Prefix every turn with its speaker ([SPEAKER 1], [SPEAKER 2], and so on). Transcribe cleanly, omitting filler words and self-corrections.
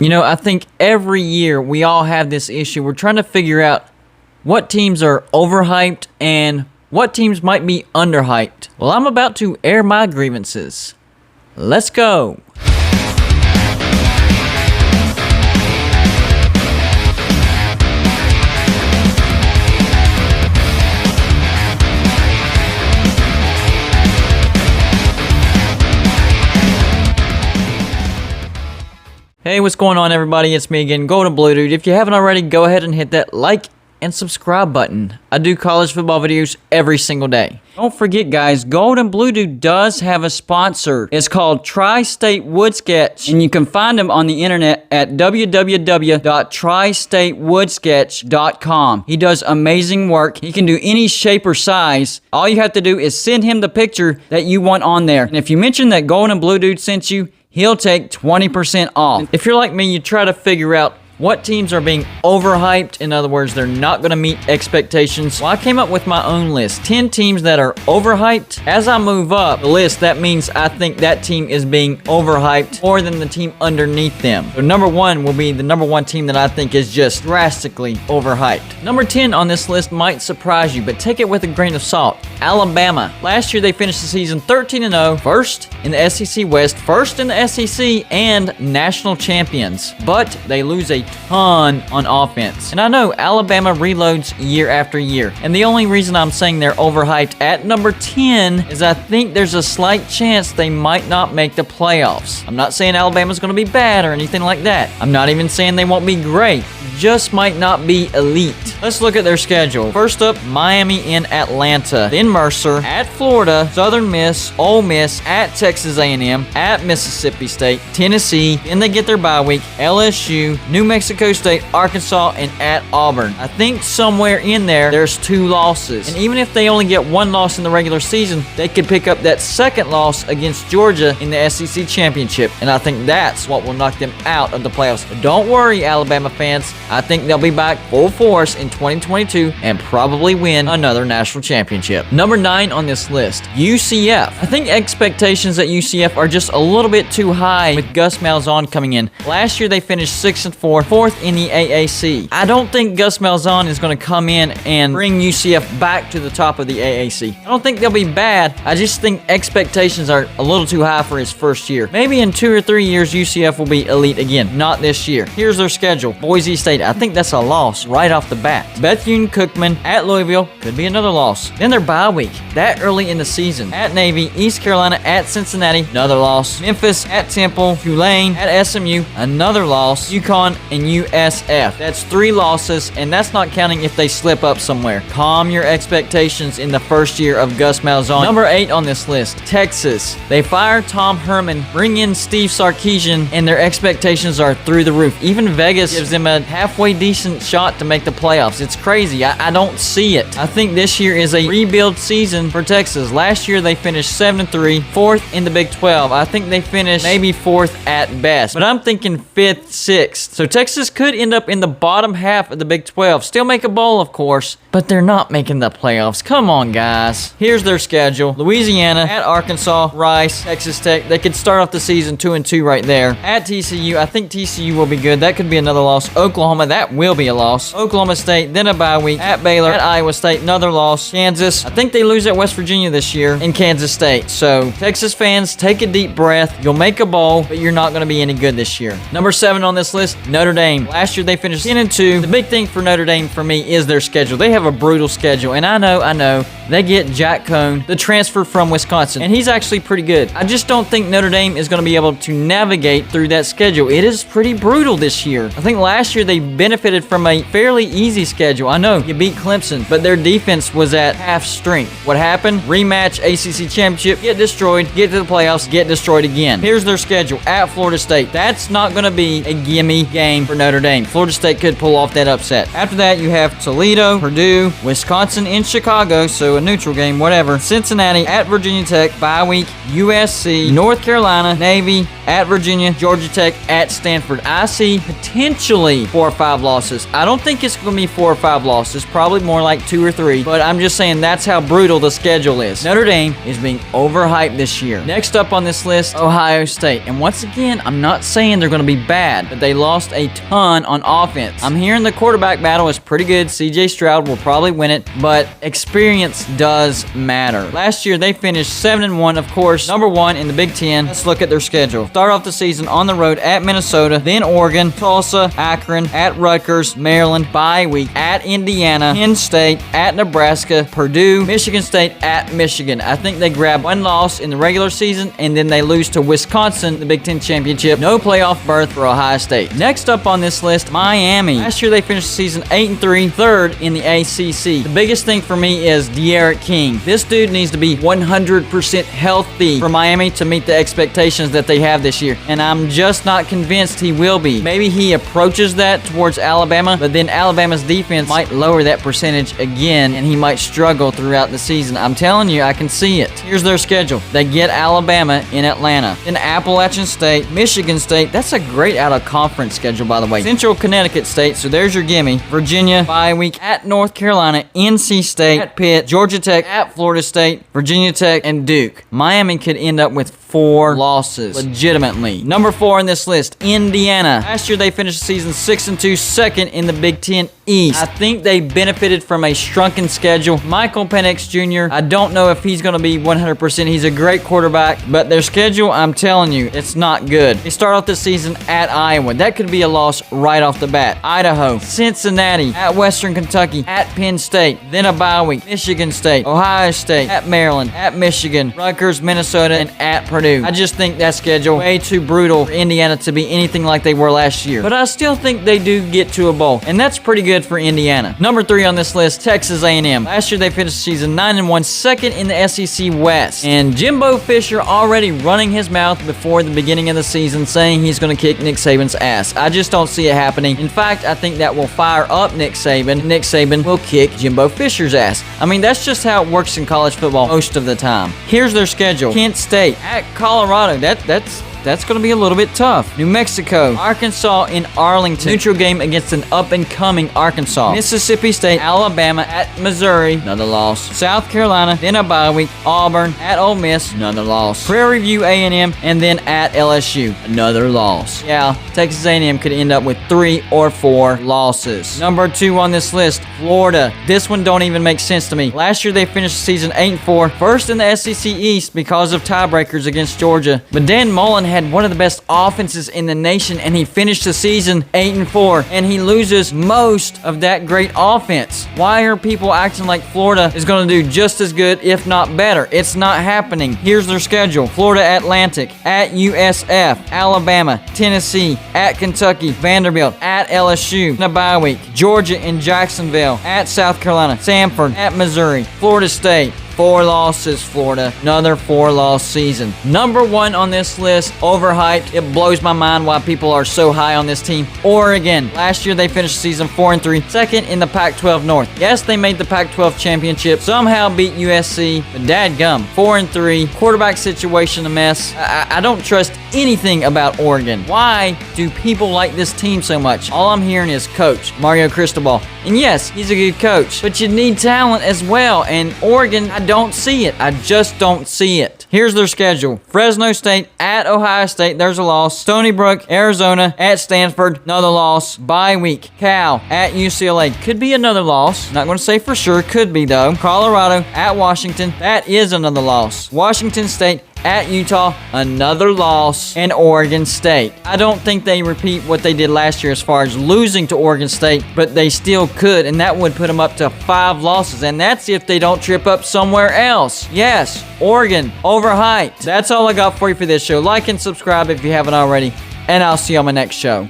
[SPEAKER 1] You know, I think every year we all have this issue. We're trying to figure out what teams are overhyped and what teams might be underhyped. Well, I'm about to air my grievances. Let's go. Hey, what's going on, everybody? It's me again, Golden Blue Dude. If you haven't already, go ahead and hit that like and subscribe button. I do college football videos every single day. Don't forget, guys, Golden Blue Dude does have a sponsor. It's called Tri-State Wood Sketch, and you can find them on the internet at www.tristatewoodsketch.com. He does amazing work. He can do any shape or size. All you have to do is send him the picture that you want on there. And if you mention that Golden Blue Dude sent you, he'll take 20% off. If you're like me, you try to figure out what teams are being overhyped. In other words, they're not going to meet expectations. Well, I came up with my own list. 10 teams that are overhyped. As I move up the list, that means I think that team is being overhyped more than the team underneath them. So number 1 will be the number 1 team that I think is just drastically overhyped. Number 10 on this list might surprise you, but take it with a grain of salt. Alabama. Last year, they finished the season 13-0, first in the SEC West, first in the SEC, and national champions. But they lose a ton on offense. And I know Alabama reloads year after year. And the only reason I'm saying they're overhyped at number 10 is I think there's a slight chance they might not make the playoffs. I'm not saying Alabama's going to be bad or anything like that. I'm not even saying they won't be great. Just might not be elite. Let's look at their schedule. First up, Miami in Atlanta, then Mercer, at Florida, Southern Miss, Ole Miss, at Texas A&M, at Mississippi State, Tennessee, then they get their bye week, LSU, New Mexico State, Arkansas, and at Auburn. I think somewhere in there, there's 2 losses. And even if they only get 1 loss in the regular season, they could pick up that second loss against Georgia in the SEC Championship. And I think that's what will knock them out of the playoffs. But don't worry, Alabama fans. I think they'll be back full force in 2022 and probably win another national championship. Number 9 on this list, UCF. I think expectations at UCF are just a little bit too high with Gus Malzahn coming in. Last year, they finished 6-4, 4th in the AAC. I don't think Gus Malzahn is going to come in and bring UCF back to the top of the AAC. I don't think they'll be bad. I just think expectations are a little too high for his first year. Maybe in 2 or 3 years, UCF will be elite again. Not this year. Here's their schedule. Boise State. I think that's a loss right off the bat. Bethune-Cookman at Louisville. Could be another loss. Then their bye week. That early in the season. At Navy. East Carolina at Cincinnati. Another loss. Memphis at Temple. Tulane at SMU. Another loss. UConn and USF. That's 3 losses, and that's not counting if they slip up somewhere. Calm your expectations in the first year of Gus Malzahn. Number 8 on this list, Texas. They fire Tom Herman, bring in Steve Sarkisian, and their expectations are through the roof. Even Vegas gives them a halfway decent shot to make the playoffs. It's crazy. I don't see it. I think this year is a rebuild season for Texas. Last year, they finished 7-3, 4th in the Big 12. I think they finished maybe 4th at best, but I'm thinking 5th, 6th. So Texas could end up in the bottom half of the Big 12. Still make a bowl, of course, but they're not making the playoffs. Come on, guys. Here's their schedule. Louisiana, at Arkansas, Rice, Texas Tech. They could start off the season 2-2 right there. At TCU, I think TCU will be good. That could be another loss. Oklahoma, that will be a loss. Oklahoma State, then a bye week. At Baylor, at Iowa State, another loss. Kansas, I think they lose at West Virginia this year. And Kansas State. So, Texas fans, take a deep breath. You'll make a bowl, but you're not going to be any good this year. Number 7 on this list, Notre Dame. Last year, they finished 10-2. The big thing for Notre Dame for me is their schedule. They have a brutal schedule, and I know, they get Jack Cohn, the transfer from Wisconsin, and he's actually pretty good. I just don't think Notre Dame is going to be able to navigate through that schedule. It is pretty brutal this year. I think last year they benefited from a fairly easy schedule. I know you beat Clemson, but their defense was at half strength. What happened? Rematch ACC championship, get destroyed, get to the playoffs, get destroyed again. Here's their schedule. At Florida State. That's not going to be a gimme game game for Notre Dame. Florida State could pull off that upset. After that, you have Toledo, Purdue, Wisconsin in Chicago, so a neutral game, whatever. Cincinnati at Virginia Tech, bye week, USC, North Carolina, Navy at Virginia, Georgia Tech at Stanford. I see potentially 4 or 5 losses. I don't think it's going to be 4 or 5 losses, probably more like 2 or 3, but I'm just saying that's how brutal the schedule is. Notre Dame is being overhyped this year. Next up on this list, Ohio State. And once again, I'm not saying they're going to be bad, but they lost a ton on offense. I'm hearing the quarterback battle is pretty good. CJ Stroud will probably win it, but experience does matter. Last year, they finished 7-1, of course, number 1 in the Big Ten. Let's look at their schedule. Start off the season on the road at Minnesota, then Oregon, Tulsa, Akron, at Rutgers, Maryland, bye week, at Indiana, Penn State, at Nebraska, Purdue, Michigan State, at Michigan. I think they grab 1 loss in the regular season, and then they lose to Wisconsin, the Big Ten championship. No playoff berth for Ohio State. Next up on this list, Miami. Last year they finished the season 8-3, 3rd in the ACC. The biggest thing for me is De'Aaron King. This dude needs to be 100% healthy for Miami to meet the expectations that they have this year, and I'm just not convinced he will be. Maybe he approaches that towards Alabama, but then Alabama's defense might lower that percentage again, and he might struggle throughout the season. I'm telling you, I can see it. Here's their schedule. They get Alabama in Atlanta, then Appalachian State, Michigan State. That's a great out-of-conference schedule, by the way. Central Connecticut State, so there's your gimme. Virginia, bye week, at North Carolina, NC State, at Pitt, Georgia Tech, at Florida State, Virginia Tech, and Duke. Miami could end up with 4 losses, legitimately. Number 4 on this list, Indiana. Last year they finished the season 6-2, 2nd in the Big Ten East. I think they benefited from a shrunken schedule. Michael Penix Jr., I don't know if he's going to be 100%. He's a great quarterback, but their schedule, I'm telling you, it's not good. They start off the season at Iowa. That could be a loss right off the bat. Idaho, Cincinnati, at Western Kentucky, at Penn State, then a bye week, Michigan State, Ohio State, at Maryland, at Michigan, Rutgers, Minnesota, and at Purdue. I just think that schedule way too brutal for Indiana to be anything like they were last year. But I still think they do get to a bowl, and that's pretty good for Indiana. Number 3 on this list, Texas A&M. Last year they finished the season 9-1, 2nd in the SEC West. And Jimbo Fisher already running his mouth before the beginning of the season saying he's going to kick Nick Saban's ass. I just don't see it happening. In fact, I think that will fire up Nick Saban. Nick Saban will kick Jimbo Fisher's ass. I mean, that's just how it works in college football most of the time. Here's their schedule. Kent State, at Colorado. That's going to be a little bit tough. New Mexico, Arkansas in Arlington. Neutral game against an up-and-coming Arkansas. Mississippi State, Alabama at Missouri. Another loss. South Carolina, then a bye week. Auburn at Ole Miss. Another loss. Prairie View A&M, and then at LSU. Another loss. Yeah, Texas A&M could end up with 3 or 4 losses. Number 2 on this list, Florida. This one don't even make sense to me. Last year they finished the season 8-4, 1st in the SEC East because of tiebreakers against Georgia. But Dan Mullen had one of the best offenses in the nation, and he finished the season 8-4, and he loses most of that great offense. Why are people acting like Florida is going to do just as good, if not better? It's not happening. Here's their schedule. Florida Atlantic, at USF, Alabama, Tennessee, at Kentucky, Vanderbilt, at LSU, in a bye week, Georgia and Jacksonville, at South Carolina, Samford, at Missouri, Florida State. 4 losses, Florida. Another 4-loss season. Number 1 on this list, overhyped. It blows my mind why people are so high on this team. Oregon. Last year they finished the season 4-3, 2nd in the Pac-12 North. Yes, they made the Pac-12 championship. Somehow beat USC, but dadgum. 4-3. Quarterback situation a mess. I don't trust anything about Oregon. Why do people like this team so much? All I'm hearing is coach, Mario Cristobal. And yes, he's a good coach, but you need talent as well. And Oregon, I don't see it. I just don't see it. Here's their schedule. Fresno State, at Ohio State. There's a loss. Stony Brook, Arizona, at Stanford. Another loss. Bye week. Cal, at UCLA. Could be another loss. Not going to say for sure. Could be, though. Colorado, at Washington. That is another loss. Washington State, at Utah, another loss, and Oregon State. I don't think they repeat what they did last year as far as losing to Oregon State, but they still could, and that would put them up to 5 losses, and that's if they don't trip up somewhere else. Yes, Oregon, overhyped. That's all I got for you for this show. Like and subscribe if you haven't already, and I'll see you on my next show.